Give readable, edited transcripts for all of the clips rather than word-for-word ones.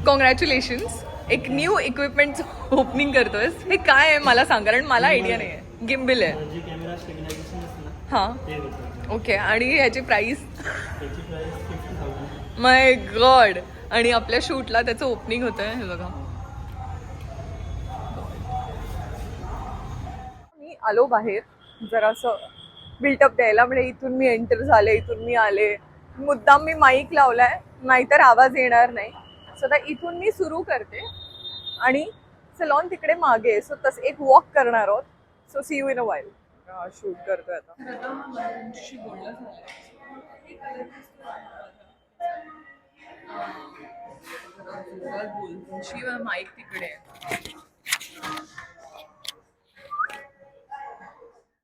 Congratulations, एक new equipment opening करतोय. हे काय आहे मला सांग, कारण मला आयडिया नाही आहे. गिम्बिल आहे. जे कॅमेरा स्टेबिलायझेशन असतं ना हां, ते होतं. ओके. आणि ह्याची प्राइस? त्याची प्राइस 50,000. माय गॉड. आणि आपल्या शूटला त्याचं ओपनिंग होतं आहे. हे बघा, मी आलो बाहेर जरासं बिल्टअप द्यायला. म्हणजे इथून मी एंटर झाले, इथून मी आले. मुद्दाम मी माईक लावलाय, नाहीतर आवाज येणार नाही. सो आता इथून मी सुरू करते आणि सलॉन तिकडे मागे, सो तसं एक वॉक करणार आहोत. So see you in a while. Shoot करतोय आता. माईक तिकडे.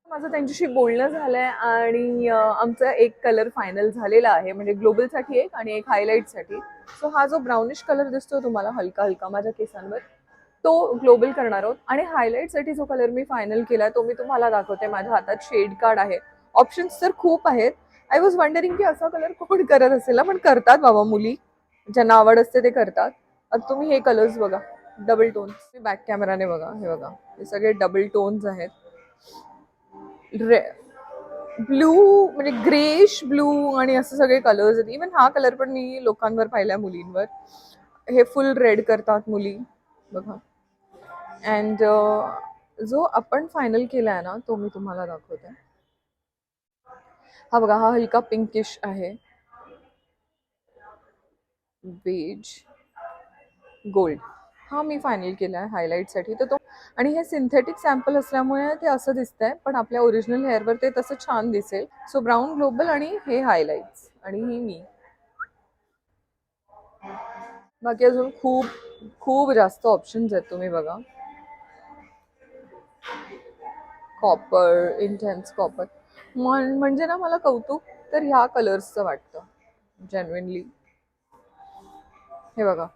माझं त्यांच्याशी बोलणं झालंय आणि आमचा एक कलर फायनल झालेला आहे. म्हणजे ग्लोबलसाठी एक आणि एक हायलाईटसाठी. सो हा जो ब्राउनिश कलर दिसतो तुम्हाला हलका हलका माझ्या केसांवर, तो ग्लोबल करणार आहोत. आणि हायलाईटसाठी जो कलर मी फायनल केला तो मी तुम्हाला दाखवते. माझ्या हातात शेड कार्ड आहे. ऑप्शन्स तर खूप आहेत. आय वॉज वंडरिंग की असा कलर कोण करत असेल ना, पण करतात बाबा मुली, ज्यांना आवड असते ते करतात. आता तुम्ही हे कलर्स बघा, डबल टोन्स. बॅक कॅमेराने बघा, हे बघा, हे सगळे डबल टोन्स आहेत. ब्लू म्हणजे ग्रेश ब्लू आणि असं सगळे कलर्स आहेत. इवन हा कलर पण मी लोकांवर पाहिलाय, मुलींवर. हे फुल रेड करतात मुली बघा. अँड जो आपण फायनल केलाय ना तो मी तुम्हाला दाखवते. हा बघा, हा हलका पिंकिश आहे, बेज गोल्ड. हा मी फायनल केला आहे हायलाईटसाठी. तर तो, आणि हे सिंथेटिक सॅम्पल असल्यामुळे ते असं दिसतंय, पण आपल्या ओरिजिनल हेअरवर ते तसं छान दिसेल. सो ब्राऊन ग्लोबल आणि हे हायलाइट्स आणि ही मी. बाकी अजून खूप खूप जास्त ऑप्शन्स आहेत, तुम्ही बघा. Copper, intense copper. म्हणजे ना मला कौतुक तर ह्या कलर्सचं वाटतं जेन्युइनली. हे बघा,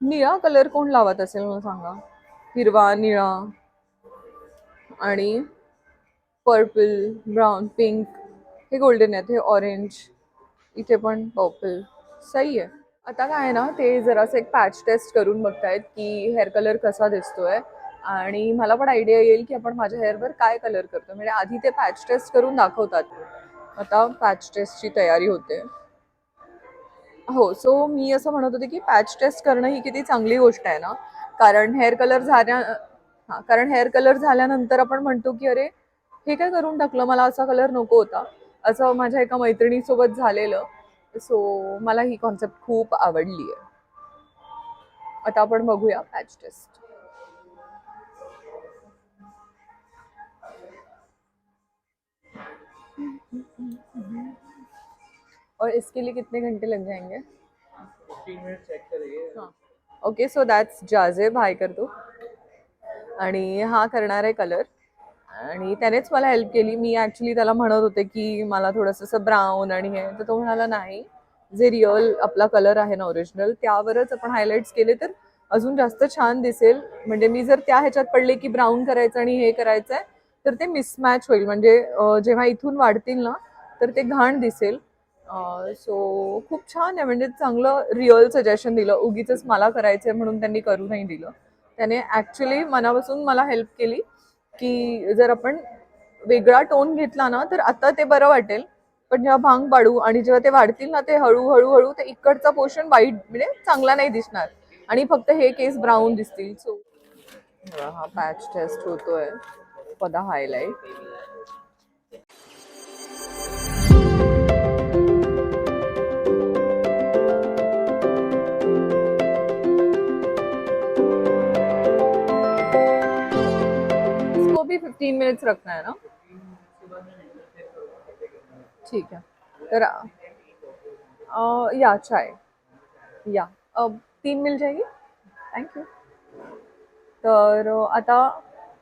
निळा कलर कोण लावत असेल मला सांगा. हिरवा, निळा आणि पर्पल, ब्राऊन, पिंक. हे गोल्डन आहेत, हे ऑरेंज, इथे पण पर्पल. सही आहे. आता काय आहे ना, ते जरासं एक पॅच टेस्ट करून बघतायत की हेअर कलर कसा दिसतोय. आणि मला पण आयडिया येईल की आपण माझ्या हेअरवर काय कलर करतो. म्हणजे आधी ते पॅच टेस्ट करून दाखवतात. आता पॅच टेस्टची तयारी होते. हो, सो मी असं म्हणत होते की पॅच टेस्ट करणं ही किती चांगली गोष्ट आहे ना. कारण हेअर कलर कारण हेअर कलर झाल्यानंतर आपण म्हणतो की अरे हे काय करून टाकलं, मला असा कलर नको होता. असं माझ्या एका मैत्रिणीसोबत झालेलं. सो मला ही कॉन्सेप्ट खूप आवडली आहे. आता आपण बघूया पॅच टेस्ट. और इसके लिए कितने घंटे लग जाएंगे? 15 मिनट चेक करेंगे. हाँ, ओके. सो दॅट्स जाजेब. हाय कर तू. आणि हा करणार आहे कलर, आणि त्यानेच मला हेल्प केली. मी ॲक्च्युली त्याला म्हणत होते की मला थोडंसं असं ब्राऊन आणि हे, तर तो म्हणाला नाही, जे रिअल आपला कलर आहे ना ओरिजिनल, त्यावरच आपण हायलाइट्स केले तर अजून जास्त छान दिसेल. म्हणजे मी जर त्या ह्याच्यात पडले की ब्राऊन करायचं आणि हे करायचं आहे तर ते मिसमॅच होईल. म्हणजे जेव्हा इथून वाढतील ना तर ते घाण दिसेल. सो खूप छान आहे. म्हणजे चांगलं रिअल सजेशन दिलं. उगीच मला करायचंय म्हणून त्यांनी करू नाही दिलं. त्याने ॲक्च्युली मनापासून मला हेल्प केली की जर आपण वेगळा टोन घेतला ना तर आता ते बरं वाटेल, पण जेव्हा भांग पाडू आणि जेव्हा ते वाढतील ना ते हळूहळू ते इकडचा पोर्शन वाईट म्हणजे चांगला नाही दिसणार आणि फक्त हे केस ब्राऊन दिसतील. सो हा पॅच टेस्ट होतोय फॉर द हायलाइट. इसको भी 15 मिनट्स रखना है ना? ठीक है. तर या चाय या 3 मिल जाएगी. थँक्यू. तर आता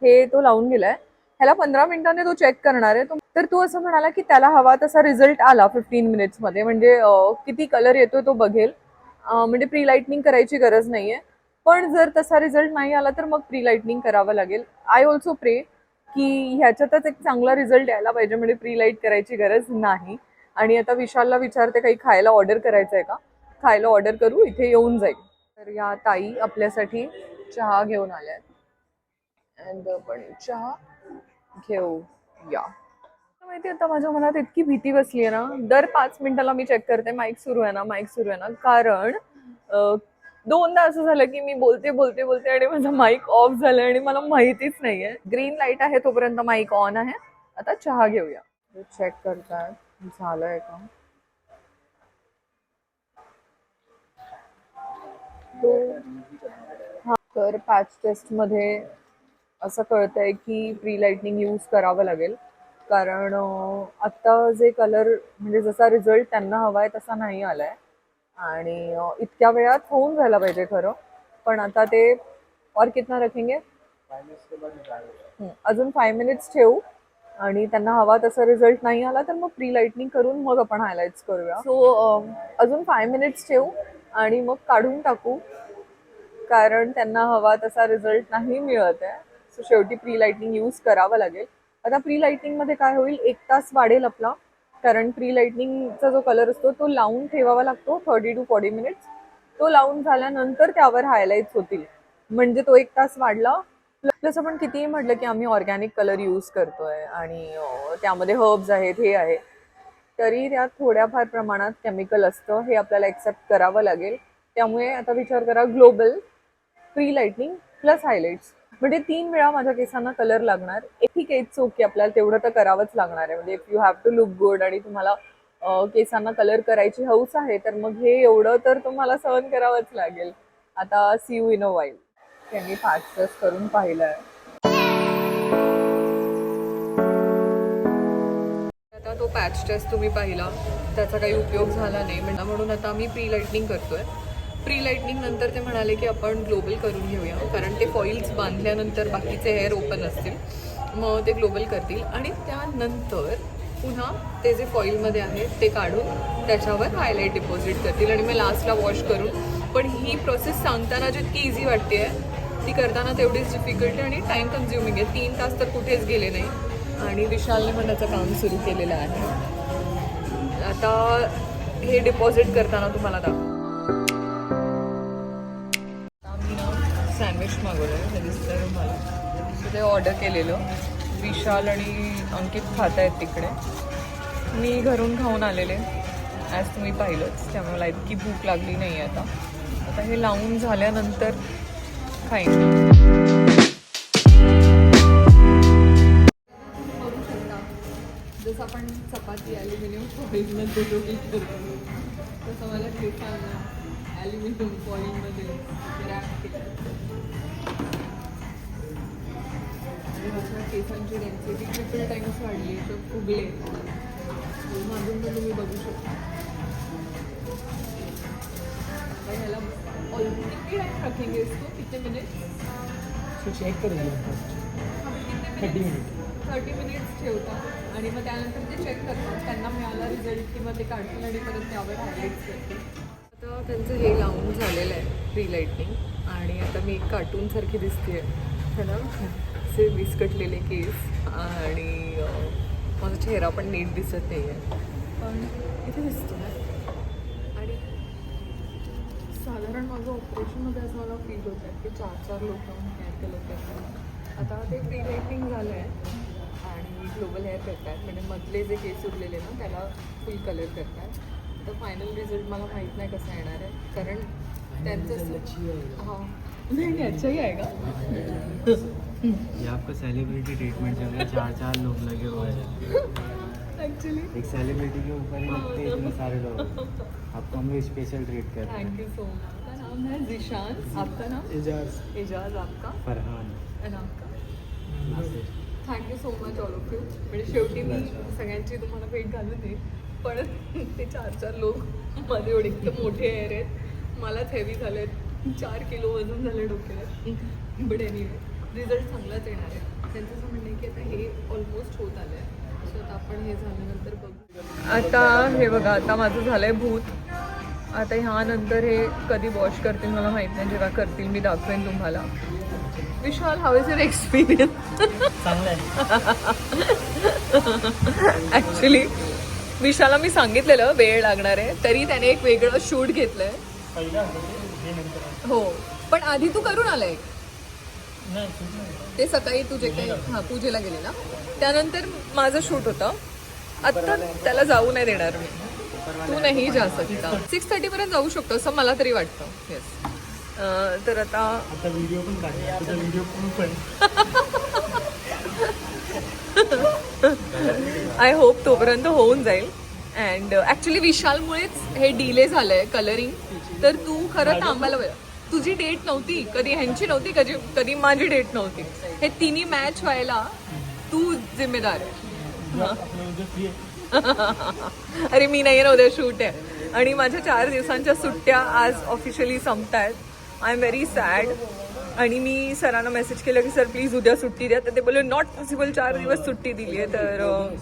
हे तो लावून गेलाय. ह्याला 15 मिनिटांनी तो चेक करणार आहे. तर तो असं म्हणाला की त्याला हवा तसा रिझल्ट आला 15 मिनिट्समध्ये. म्हणजे किती कलर येतोय तो बघेल. म्हणजे प्री लाइटनिंग करायची गरज नाहीये. पण जर तसा रिझल्ट नाही आला तर मग प्री लाइटनिंग करावं लागेल. आय ऑल्सो प्रे की ह्याच्यातच एक चांगला रिझल्ट यायला पाहिजे, म्हणजे प्री लाईट करायची गरज नाही. आणि आता विशालला विचारते काही खायला ऑर्डर करायचं आहे का. खायला ऑर्डर करू, इथे येऊन जाईल. तर या ताई आपल्यासाठी चहा घेऊन आल्यात अँड आपण चहा घेऊया. माहिती आता माझ्या मनात इतकी भीती बसली आहे ना, दर 5 मिनिटाला मी चेक करते माईक सुरू आहे ना, माईक सुरू आहे ना, कारण दोनदा असं झालं की मी बोलते बोलते बोलते आणि माझा माईक ऑफ झाला आणि मला माहितीच नाहीये. ग्रीन लाईट आहे तोपर्यंत माईक ऑन आहे. आता चहा घेऊया. चेक करतात झालंय का. हा तर पॅच टेस्ट मध्ये असं कळतंय की प्री लाइटनिंग यूज करावं लागेल, कारण आत्ता जे कलर म्हणजे जसा रिझल्ट त्यांना हवाय तसा नाही आलाय आणि इतक्या वेळात होऊन जायला पाहिजे खरं, पण आता ते और कितना रखेंगे, अजून 5 मिनिट्स ठेवू आणि त्यांना हवा तसा रिझल्ट नाही आला तर मग प्री लाइटनिंग करून मग आपण हायलाइट्स करूया. सो अजून 5 मिनिट्स ठेवू आणि मग काढून टाकू, कारण त्यांना हवा तसा रिझल्ट नाही मिळत आहे. सो शेवटी प्री लाइटनिंग यूज करावं लागेल. आता प्री लाइटनिंग मध्ये काय होईल, 1 तास वाढेल आपला, कारण प्री लाइटनिंगचा जो कलर असतो तो लावून ठेवावा लागतो 30 to 40 मिनिट्स. तो लावून झाल्यानंतर त्यावर हायलाइट्स होतील, म्हणजे तो 1 तास वाढला. प्लस आपण कितीही म्हटलं की आम्ही ऑर्गॅनिक कलर यूज करतोय आणि त्यामध्ये हर्ब्स आहेत, हे आहे, तरी त्यात थोड्याफार प्रमाणात केमिकल असतं, हे आपल्याला एक्सेप्ट करावं लागेल. त्यामुळे आता विचार करा, global, pre lightning plus highlights, म्हणजे 3 वेळा माझ्या केसांना कलर लागणार. ठीक आहे, इट्स ओके, आपल्याला तेवढं तर करावंच लागणार आहे. म्हणजे if you have to look good आणि तुम्हाला केसांना कलर करायची हौस आहे तर मग हे एवढं तर तुम्हाला सहन करावंच लागेल. आता see you in a while. त्यांनी पॅच टेस्ट करून पाहिलंय. आता तो पॅच टेस्ट तुम्ही पाहिला, त्याचा काही उपयोग झाला नाही म्हणून आता आम्ही प्री लाइटनिंग करतोय. प्री लाइटनिंग नंतर ते म्हणाले की आपण ग्लोबल करून घेऊया, कारण ते फॉइल्स बांधल्यानंतर बाकीचे हेअर ओपन असतील, मग ते ग्लोबल करतील आणि त्यानंतर पुन्हा ते जे फॉइलमध्ये आहे ते काढून त्याच्यावर हायलाइट डिपॉझिट करतील आणि मग लास्टला वॉश करून. पण ही प्रोसेस सांगताना जितकी इझी वाटते आहे ती करताना तेवढीच डिफिकल्ट आहे आणि टाईम कन्झ्युमिंग आहे. 3 तास तर कुठेच गेले नाही आणि विशालने पण त्याचं काम सुरू केलेलं आहे. आता हे डिपॉझिट करताना तुम्हाला आम्ही ना सँडविच मागवलं आहे, हे दिसतंय तुम्हाला. सो ते ऑर्डर केलेलं, विशाल आणि अंकित खात आहेत तिकडे, मी घरून खाऊन आलेले ॲज तुम्ही पाहिलंच. त्यामुळे मला इतकी भूक लागली नाही आहे. आता हे लावून झाल्यानंतर खाईन. बघू शकता, जसं आपण चपाती ॲल्युमिनियम फॉइलमध्ये करतो तसं मला केसांना ॲल्युमिनियम फॉइलमध्ये रॅप केलं आणि माझ्या केसांची डेन्सिटी ट्रिपल टाइम्स वाढली, तर फुगले. मागून पण तुम्ही बघू शकता. ह्याला किती टाइम रखेंगे इसको, कितने मिनिट्स चेक करेंगे फर्स्ट 30 मिनिट्स ठेवतात आणि मग त्यानंतर ते चेक करतात, त्यांना मिळाला रिझल्ट किंवा ते काढतील आणि परत त्यावर हायलाइट्स करतील. आता त्यांचं हे लावून झालेलं आहे प्री लाइटनिंग आणि आता मी एक कार्टूनसारखी दिसते आहे ना, असे विस्कटलेले केस आणि माझा चेहरा पण नीट दिसत नाही आहे, पण इथे दिसतो ना. आणि साधारण माझं ऑपरेशनमध्ये असं मला फील होत आहे की 4 लोक हेअर कलर करतात. आता ते प्री लाइटनिंग झालं आहे आणि ग्लोबल हेअर करत आहेत, म्हणजे मधले जे केस उरलेले ना त्याला फुल कलर करत आहेत. तर फायनल रिझल्ट मला माहीत नाही कसा येणार आहे, कारण त्यांचं हां नहीं अच्छा ही आएगा. ये आपका सेलिब्रिटी ट्रीटमेंट चल रहा है, 4 लोग लगे हुए हैं एक्चुअली. एक सेलिब्रिटी के ऊपर ही लगते हैं इतने सारे लोग. आपको हम लोग स्पेशल ट्रीट कर रहे थैंक हैं. You so much. आपका नाम है जिशान, आपका नाम एजाज, एजाज, आपका फरहान, आणि आपका Nasir. Thank you so much all of you. म्हणजे शेवटी मी सगळ्यांची तुम्हाला भेट घालून दे, पण ते 4 लोक माझे एवढे एकदम मोठे हेअर आहेत, मलाच हेवी झाले आहेत, 4 किलो वजन झाले डोक्याला. बट एनिवे रिझल्ट चांगलाच येणार आहे. त्यांचं असं म्हणणं आहे की आता हे ऑलमोस्ट होत आलं आहे, सो आता आपण हे झाल्यानंतर बघू. आता हे बघा, आता माझं झालं आहे भूत. आता ह्यानंतर हे कधी वॉश करतील मला माहीत नाही, जेव्हा करतील मी दाखवेन तुम्हाला. विशाल, हाऊ इज युअर एक्सपिरियन्स? चांगलं आहे. ॲक्च्युली विशालला मी सांगितलेलं वेळ लागणार आहे, तरी त्याने एक वेगळं शूट घेतलं आहे. पहिला हो, पण आधी तू करून आलाय ते सकाळी तुझे काही पूजेला गेले ना, त्यानंतर माझं शूट होतं. आता त्याला जाऊ नाही देणार मी. तू नाही जा सकता. 6:30 पर्यंत जाऊ शकतो असं मला तरी वाटतं. येस. तर आता व्हिडिओ पण काढला, तुझा व्हिडिओ पण आय होप तोपर्यंत होऊन जाईल. अँड ॲक्च्युली विशालमुळेच हे डिले झालंय कलरिंग. तर तू खरं थांबायला पाहिजे. तुझी डेट नव्हती, कधी ह्यांची नव्हती, कधी माझी डेट नव्हती. हे तिन्ही मॅच व्हायला तू जिम्मेदार आहे. अरे मी नाही ना, उद्या शूट आहे आणि माझ्या 4 दिवसांच्या सुट्ट्या आज ऑफिशियली संपतायत. I am very sad. आणि मी सरांना मेसेज केलं की सर प्लीज उद्या सुट्टी द्या. तर ते बोलले नॉट पॉसिबल, 4 दिवस सुट्टी दिली आहे. तर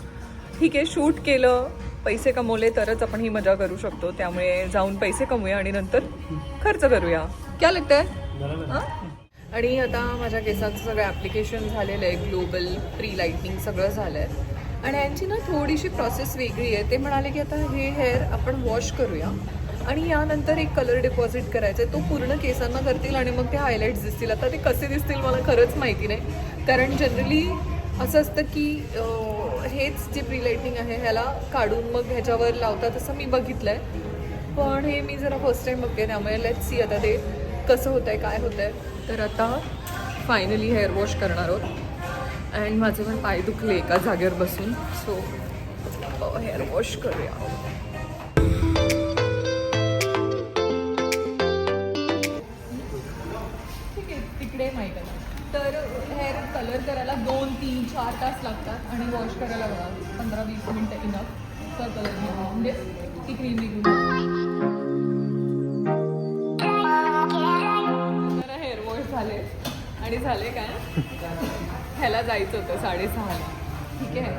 ठीक आहे, शूट केलं, पैसे कमवले तरच आपण ही मजा करू शकतो. त्यामुळे जाऊन पैसे कमवूया आणि नंतर खर्च करूया. क्या लगता है? आणि आता माझ्या केसांचं सगळं ॲप्लिकेशन झालेलं आहे. ग्लोबल प्री लाईटनिंग सगळं झालं आहे. आणि यांची ना थोडीशी प्रोसेस वेगळी आहे. ते म्हणाले की आता हे हेअर आपण वॉश करूया आणि यानंतर एक कलर डिपॉझिट करायचा आहे. तो पूर्ण केसांना करतील आणि मग ते हायलाईट्स दिसतील. आता ते कसे दिसतील मला खरंच माहिती नाही. कारण जनरली असं असतं की हेच जे प्री लाईटनिंग आहे ह्याला काढून मग ह्याच्यावर लावतात असं मी बघितलं आहे. पण हे मी जरा फर्स्ट टाईम बघते, त्यामुळे लेट्स सी आता ते कसं होतं आहे, काय होतं आहे. तर आता फायनली हेअर वॉश करणार आहोत. अँड माझे पण पाय दुखले एका जागेवर बसून. सो हेअर वॉश करूया. ठीक आहे, तिकडे माहीत आहे. तर हेअर कलर करायला 2, 3, 4 तास लागतात आणि वॉश करायला बघा 15-20 मिनटं इनफ. तर कलर निघून म्हणजे ती क्रीम निघून. जरा हेअर वॉश झाले आणि झाले काय, ह्याला जायचं होतं 6:30ला. ठीक आहे,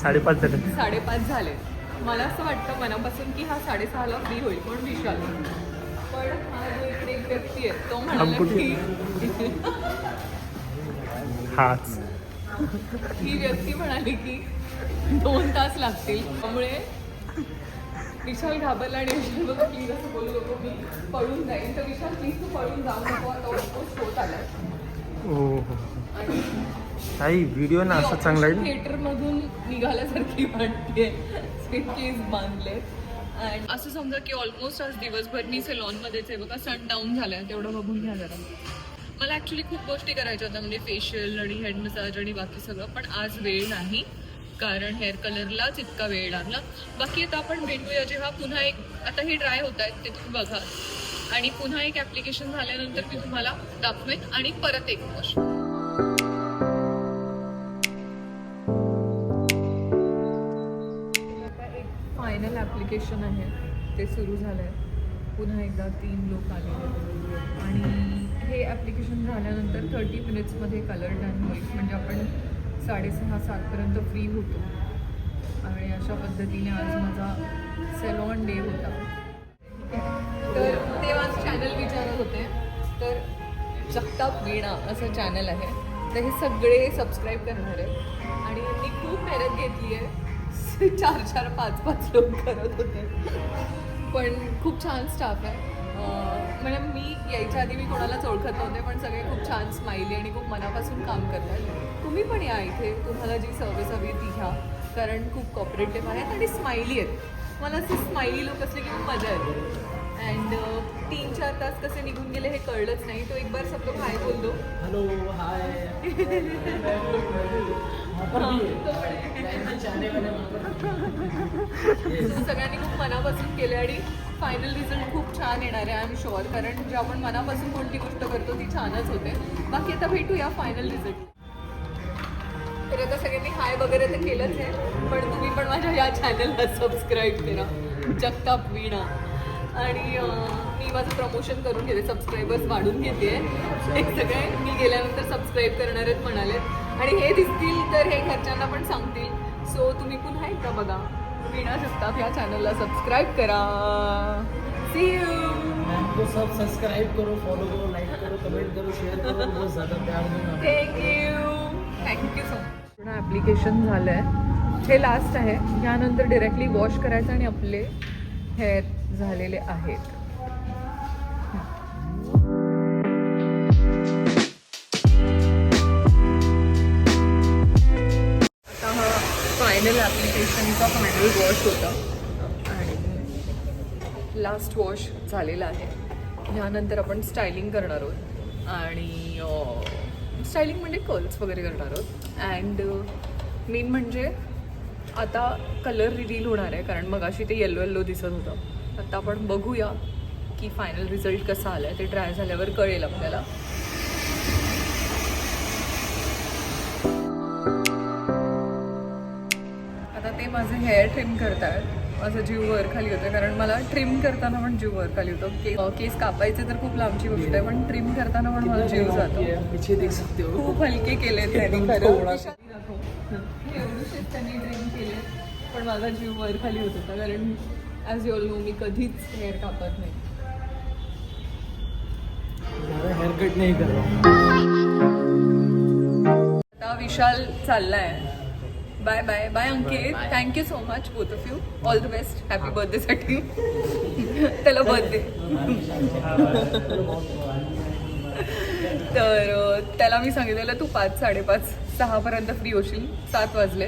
5:30 झाले. 5:30 झाले. मला असं वाटतं मनापासून की हा 6:30ला फ्री होईल. पण विशाल, पण हा जो इकडे एक व्यक्ती आहे तो म्हणाला की हाच ही व्यक्ती म्हणाली की 2 तास लागतील. त्यामुळे विशाल घाबरला आणि विशाल बघा प्लीज असं बोलू नको, मी पळून जाईन. तर विशाल प्लीज तू पळून जाऊ नको, आता ऑलमोस्ट होत आलाय. आणि काही व्हिडिओ ना असं चांगला आहे. थिएटरमधून निघाल्यासारखी वाटते. केस बांधले अँड असं समजा की ऑलमोस्ट आज दिवसभर मी सेलॉनमध्येच आहे. बघा सनडाऊन झालाय, तेवढं बघून घ्या जरा. मला ॲक्च्युली खूप गोष्टी करायच्या होत्या, म्हणजे फेशियल आणि हेड मसाज आणि बाकी सगळं. पण आज वेळ नाही कारण हेअर कलरलाच इतका वेळ लागला. बाकी आता आपण भेटूया जेव्हा पुन्हा एक, आता हे ड्राय होत आहेत ते तुम्ही बघा, आणि पुन्हा एक ॲप्लिकेशन झाल्यानंतर मी तुम्हाला दाखवेन आणि परत एक वॉश. फायनल ॲप्लिकेशन आहे ते सुरू झालं आहे. पुन्हा एकदा 3 लोक आलेले आणि हे ॲप्लिकेशन झाल्यानंतर 30 मिनिट्समध्ये कलर डन होईल. म्हणजे आपण 6:30-7 फ्री होतो. आणि अशा पद्धतीने आज माझा सेलॉन डे होता. तर ते माझं चॅनल विचारत होते. तर जगताप वीणा असं चॅनल आहे. तर हे सगळे सबस्क्राईब करणार आहे आणि मी खूप मेहनत घेतली आहे. 4-4, 5-5 लोक करत होते. पण खूप छान स्टाफ आहे. म्हणजे मी यायच्या आधी मी कोणालाच ओळखत नव्हते, पण सगळे खूप छान स्माइली आणि खूप मनापासून काम करतात. तुम्ही पण या इथे, तुम्हाला जी सर्व्हिस हवी ती घ्या, कारण खूप कॉपरेटिव्ह आहेत आणि स्माइली आहेत. मला असे स्माइली लोक असले की खूप मजा येते. अँड 3-4 तास कसे निघून गेले हे कळलंच नाही. तो एक बार सबको हाय बोल दो. Hello hi. सगळ्यांनी खूप मनापासून केले आणि फायनल रिझल्ट खूप छान येणार आहे, आय एम शुअर. कारण जे आपण मनापासून कोणती गोष्ट करतो ती छानच होते. बाकी आता भेटूया फायनल रिझल्ट. तर आता सगळ्यांनी हाय वगैरे तर केलंच आहे, पण तुम्ही पण माझ्या या चॅनलला सबस्क्राईब करा, जगताप वीणा. आणि मी माझं प्रमोशन करून घेते, सबस्क्रायबर्स वाढून घेते. हे सगळे मी गेल्यानंतर सबस्क्राईब करणार आहेत म्हणाले आणि हे दिसतील तर हे घरच्यांना पण सांगतील. सो तुम्ही पुन्हा एकदा बघा, वीणा जगताप या चॅनलला सबस्क्राईब करा. See you. तो सब सब्सक्राइब करो, फॉलो करो, लाइक करो, कमेंट करो, शेयर करो. बहुत ज़्यादा प्यार दूंगा. Thank you so much. पूर्ण ॲप्लिकेशन झालं आहे, हे लास्ट आहे. यानंतर डिरेक्टली वॉश करायचं आणि आपले हेअर झालेले आहेत. फाउंडेशनचा फायनल वॉश होता आणि लास्ट वॉश झालेला आहे. ह्यानंतर आपण स्टायलिंग करणार आहोत आणि स्टायलिंग म्हणजे कर्ल्स वगैरे करणार आहोत. अँड मेन म्हणजे आता कलर रिव्हील होणार आहे, कारण मग अशी ते येलो येल्लो दिसत होतं. आता आपण बघूया की फायनल रिझल्ट कसा आला आहे. ते ट्राय झाल्यावर कळेल आपल्याला. आता ते माझे हेअर ट्रिम करतायत. माझा जीव वर खाली होतं, कारण मला ट्रिम करताना पण जीव वर खाली होतो. केस कापायचे तर खूप लांबची गोष्ट आहे, पण ट्रिम करताना पण मला जीव जातो. खूप हलके केले त्यांनी खरं. एवढेच त्यांनी ट्रिम केले, पण माझा जीव वर खाली होत होता, कारण ॲज यू ऑल नो मी कधीच हेअर कापत नाही. हेअर कट नाही करत. आता विशाल चाललाय. Bye bye bye Ankit. Thank you so much both of you. All the best. Happy बर्थडेसाठी. त्याला बर्थडे. तर त्याला मी सांगितलेलं तू 5, 5:30, 6पर्यंत फ्री होशील. 7 वाजले.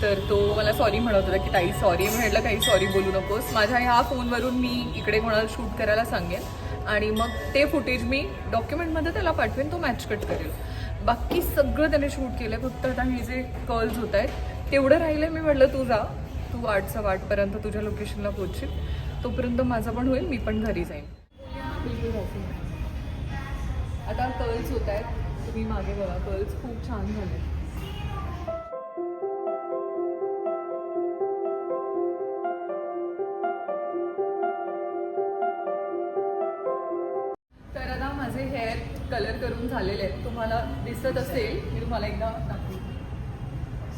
तर तो मला सॉरी म्हणत होता की ताई सॉरी. म्हटलं काही सॉरी बोलू नकोस. माझ्या ह्या फोनवरून मी इकडे कोणाला शूट करायला सांगेन आणि मग ते फुटेज मी डॉक्युमेंटमध्ये त्याला पाठवेन. तो मॅच कट करेल. बाकी सगळं त्याने शूट केलं आहे. फक्त आता हे जे कर्ल्स होत आहेत तेवढं राहिलं आहे. मी म्हटलं तू जा, तू 8, 8:15 तुझ्या लोकेशनला पोहोचशील. तोपर्यंत माझं पण होईल, मी पण घरी जाईन. आता कर्ल्स होत आहेत. तुम्ही मागे बघा, कर्ल्स खूप छान झाले. तर आता माझे हेअर कलर करून झालेले आहेत. तुम्हाला दिसत असेल, मी तुम्हाला एकदा दाखवते.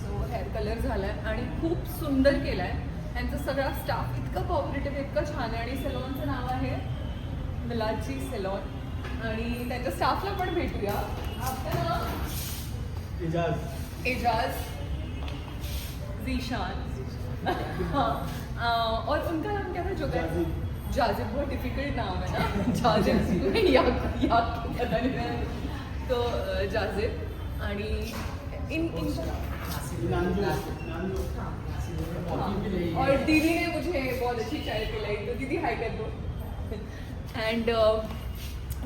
सो हेअर कलर झाला आहे आणि खूप सुंदर केला आहे. यांचा सगळा स्टाफ इतका कॉपरेटिव्ह, इतकं छान आहे. आणि सॅलॉनचं नाव आहे मिलाची सॅलॉन. आणि त्यांच्या स्टाफला पण भेटूया. आपलं नाव एजाज, जीशान. हाँ, और उनका नाम क्या था? जो जाजिब. बहुत डिफिकल्ट नाम है ना जाजिब. याद पता नहीं. तो जाजिब आणि इन और दीदी ने मुझे बहुत अच्छी चाय पिलाई. तो दीदी हाई कर दो. And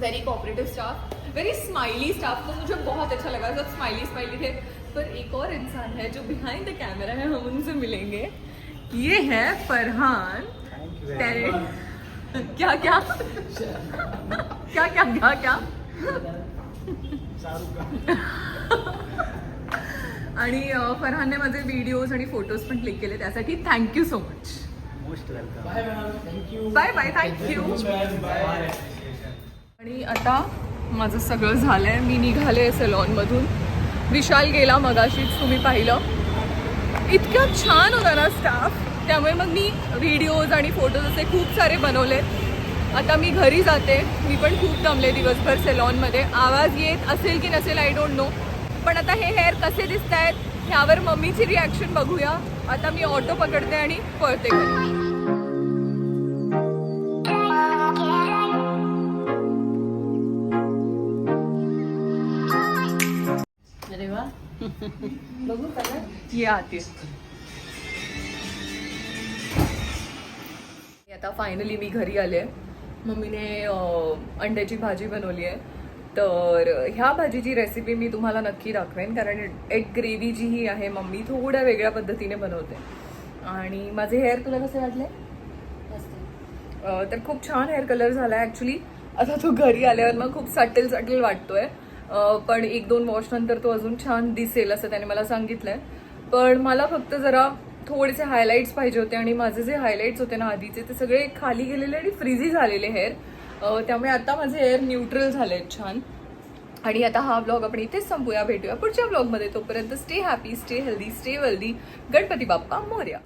very cooperative staff, very smiley staff. तो मुझे बहुत अच्छा लगा. सब स्माइली थे. पर एक और इंसान है जो बिहाइंड द कैमरा है, हम उनसे मिलेंगे. ये है फरहान. क्या क्या क्या क्या क्या क्या आणि फरहानने माझे व्हिडिओज आणि फोटोज पण क्लिक केले, त्यासाठी thank you so much. Most welcome. Bye bye. Thank you. आणि आता माझं सगळं झालंय. मी निघाले सॅलॉनमधून. विशाल गेला मगाशीच, तुम्ही पाहिलं. इतका छान होता ना स्टाफ. त्यामुळे मग मी व्हिडिओज आणि फोटोज असे खूप सारे बनवले. आता मी घरी जाते. मी पण खूप दमले दिवसभर सॅलॉनमध्ये. आवाज येत असेल की नसेल आय डोंट नो. पण आता हे हेअर कसे दिसत आहेत ह्यावर मम्मीची रिॲक्शन बघूया. आता मी ऑटो पकडते आणि पळते घरी. अरे वा. बघू कलर. ये आते. आता फायनली मी घरी आले. मम्मीने अंड्याची भाजी बनवली आहे. तर ह्या भाजीची रेसिपी मी तुम्हाला नक्की दाखवेन, कारण एग ग्रेव्ही जी ही आहे मम्मी थोड्या वेगळ्या पद्धतीने बनवते. आणि माझे हेअर तुला कसे वाटले? तर खूप छान हेअर कलर झाला आहे ॲक्च्युली. आता तो घरी आल्यावर मग खूप सटल वाटतोय. पण 1-2 वॉश नंतर तो अजून छान दिसेल असं त्याने मला सांगितलंय. पण मला फक्त जरा थोडेसे हायलाईट्स पाहिजे होते. आणि माझे जे हायलाईट्स होते ना आधीचे, ते सगळे खाली गेलेले आणि फ्रीझी झालेले हेअर. त्यामुळे आता माझे हेअर न्यूट्रल झाले आहेत छान. आणि आता हा व्लॉग आपण इथेच संपूया. भेटूया पुढच्या व्लॉगमध्ये. तोपर्यंत stay happy, stay healthy, stay wealthy. Ganpati Bappa Morya.